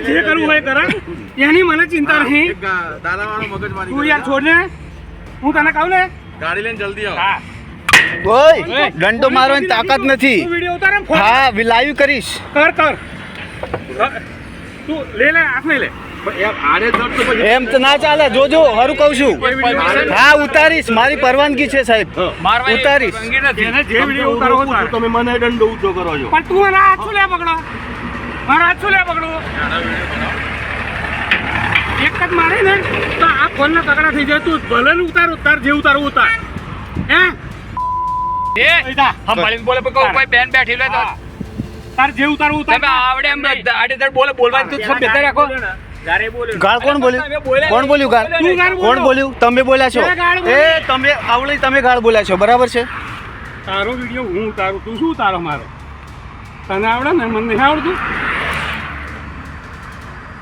જે કરવું હોય કરા, એની મને ચિંતા નહીં. દાદાવાળો મગજમારી તું યાર છોડ ને, હું તને કહું ને. ગાડી લઈને જલ્દી આવ. હા ઓય દંડો મારવાની તાકાત નથી. તું વિડિયો ઉતાર ને ફોન હા લાઈવ કરીશ. કર તું લે હાથમાં લે. આડે ધડ તો પછી એમ તો ના ચાલે, જોજો હારું કહું છું. હા ઉતારીશ, મારી પરવાનગી છે સાહેબ, ઉતારીશ. જેને જે વિડિયો ઉતારો ઉતાર. તમે મને દંડો ઊંચો કરો છો. પણ તું મને હાથ શું લે પકડો, મારો હાથ શું લે પકડો. એક જ મારે ને તો આ ફોન ના તકડા થઈ જાય. તું ભલે ને ઉતાર જે ઉતારવું ઉતાર. હે સંભાળીને બોલે કોઈ બેન બેઠી લે તો તાર જે ઉતારવું ઉતાર. તમે આવડે એમ આડેધડ બોલે બોલવાની તું સબ બેઠા રાખો. ગાળ કોણ બોલ્યું? કોણ બોલ્યું ગાળ? તું ગાળ બોલ્યો. કોણ બોલ્યું? તમે બોલ્યા છો. મેં ગાળ એ બોલી. તમે આવડી તમે ગાળ બોલ્યા છો, બરાબર છે? તારો વિડિયો હું ઉતારું, તું શું ઉતારો મારો? તને આવડે ને, મને નહીં આવડતું.